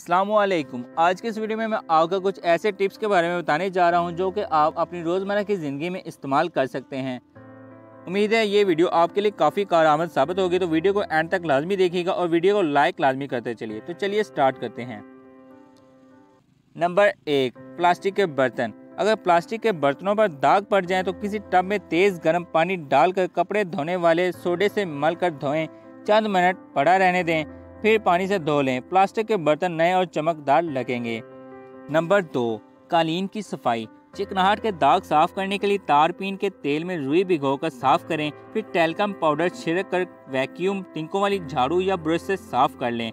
अस्सलामु अलैकुम। आज के इस वीडियो में मैं आपको कुछ ऐसे टिप्स के बारे में बताने जा रहा हूं जो कि आप अपनी रोज़मर्रा की ज़िंदगी में इस्तेमाल कर सकते हैं। उम्मीद है ये वीडियो आपके लिए काफ़ी कारआमद साबित होगी, तो वीडियो को एंड तक लाजमी देखिएगा और वीडियो को लाइक लाजमी करते चलिए। तो चलिए स्टार्ट करते हैं। नंबर 1, प्लास्टिक के बर्तन। अगर प्लास्टिक के बर्तनों पर दाग पड़ जाएँ तो किसी टब में तेज़ गर्म पानी डालकर कपड़े धोने वाले सोडे से मल कर धोएँ। चंद मिनट पड़ा रहने दें, फिर पानी से धो लें। प्लास्टिक के बर्तन नए और चमकदार लगेंगे। नंबर 2, कालीन की सफाई। चिकनाहट के दाग साफ करने के लिए तारपीन के तेल में रुई भिगोकर साफ करें, फिर टैल्कम पाउडर छिड़क कर वैक्यूम तिनकों वाली झाड़ू या ब्रश से साफ कर लें।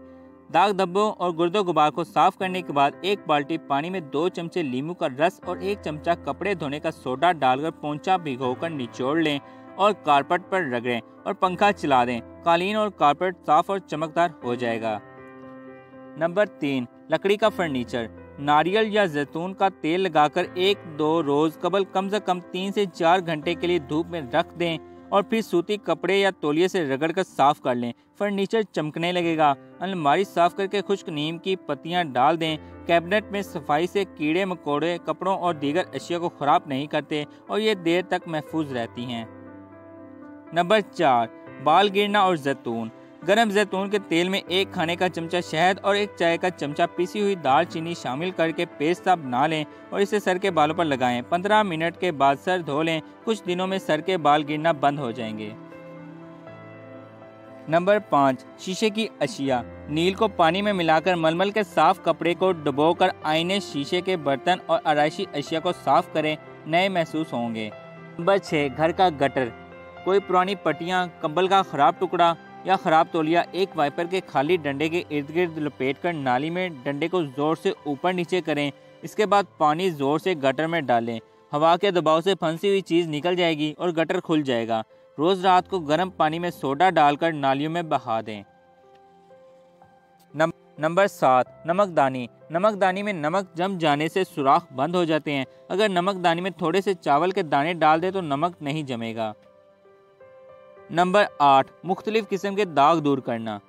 दाग धब्बों और गुर्दो गुबार को साफ करने के बाद एक बाल्टी पानी में 2 चमचे नींबू का रस और 1 चमचा कपड़े धोने का सोडा डालकर पोंछा भिगोकर निचोड़ लें और कारपेट पर रगड़ें और पंखा चला दें। कालीन और कारपेट साफ और चमकदार हो जाएगा। नंबर 3, लकड़ी का फर्नीचर। नारियल या जैतून का तेल लगाकर 1-2 रोज कबल कम से कम 3 से 4 घंटे के लिए धूप में रख दें और फिर सूती कपड़े या तौलिए से रगड़कर साफ कर लें। फर्नीचर चमकने लगेगा। अलमारी साफ करके खुश्क नीम की पत्तियां डाल दें। कैबिनेट में सफाई से कीड़े मकोड़े कपड़ों और दीगर अशिया को खराब नहीं करते और ये देर तक महफूज रहती हैं। नंबर 4, बाल गिरना और जैतून। गरम जैतून के तेल में 1 खाने का चमचा शहद और 1 चाय का चमचा पिसी हुई दालचीनी शामिल करके पेस्ट सा बना लें और इसे सर के बालों पर लगाएं। 15 मिनट के बाद सर धो लें। कुछ दिनों में सर के बाल गिरना बंद हो जाएंगे। नंबर 5, शीशे की अशिया। नील को पानी में मिलाकर मलमल के साफ कपड़े को डुबोकर आईने, शीशे के बर्तन और आराइशी अशिया को साफ करें, नए महसूस होंगे। नंबर 6, घर का गटर। कोई पुरानी पट्टियाँ, कंबल का खराब टुकड़ा या खराब तौलिया एक वाइपर के खाली डंडे के इर्द गिर्द लपेटकर नाली में डंडे को जोर से ऊपर नीचे करें। इसके बाद पानी जोर से गटर में डालें। हवा के दबाव से फंसी हुई चीज़ निकल जाएगी और गटर खुल जाएगा। रोज़ रात को गर्म पानी में सोडा डालकर नालियों में बहा दें। नंबर 7, नमकदानी। नमकदानी में नमक जम जाने से सुराख बंद हो जाते हैं। अगर नमकदानी में थोड़े से चावल के दाने डाल दें तो नमक नहीं जमेगा। नंबर 8, मुख्तलिफ किस्म के दाग दूर करना।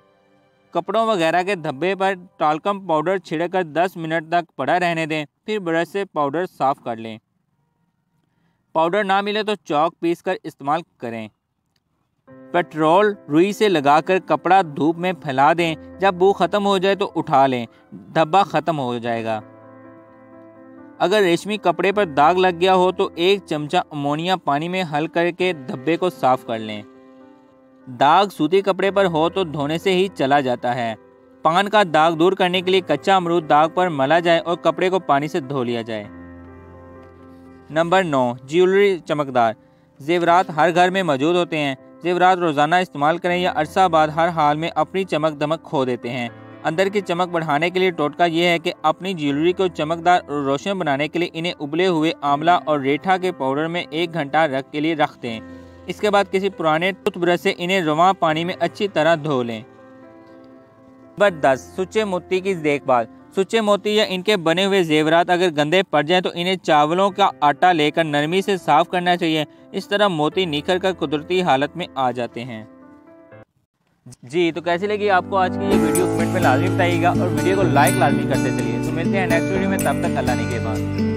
कपड़ों वगैरह के धब्बे पर टाल्कम पाउडर छिड़ककर 10 मिनट तक पड़ा रहने दें, फिर ब्रश से पाउडर साफ कर लें। पाउडर ना मिले तो चॉक पीस कर इस्तेमाल करें। पेट्रोल रुई से लगाकर कपड़ा धूप में फैला दें। जब बू ख़त्म हो जाए तो उठा लें, धब्बा ख़त्म हो जाएगा। अगर रेशमी कपड़े पर दाग लग गया हो तो 1 चमचा अमोनिया पानी में हल करके धब्बे को साफ कर लें। दाग सूती कपड़े पर हो तो धोने से ही चला जाता है। पान का दाग दूर करने के लिए कच्चा अमरूद दाग पर मला जाए और कपड़े को पानी से धो लिया जाए। नंबर 9, ज्वेलरी चमकदार। जेवरात हर घर में मौजूद होते हैं। जेवरात रोज़ाना इस्तेमाल करें या अरसा बाद हर हाल में अपनी चमक दमक खो देते हैं। अंदर की चमक बढ़ाने के लिए टोटका यह है कि अपनी ज्वेलरी को चमकदार और रोशन बनाने के लिए इन्हें उबले हुए आंवला और रेठा के पाउडर में 1 घंटा के लिए रख दें। इसके बाद किसी पुराने टूथब्रश से इन्हें रवां पानी में अच्छी तरह धो लें। नंबर 10, सुच्चे मोती की देखभाल। सुच्चे मोती या इनके बने हुए जेवरात अगर गंदे पड़ जाएं तो इन्हें चावलों का आटा लेकर नरमी से साफ करना चाहिए। इस तरह मोती निखर कर कुदरती हालत में आ जाते हैं। जी, तो कैसी लगी आपको आज की ये वीडियो, कमेंट में लाजमी बताइएगा और वीडियो को लाइक लाजमी करते चलिए। तो मिलते हैं नेक्स्ट वीडियो में, तब तक अल्लाह ने के बाद।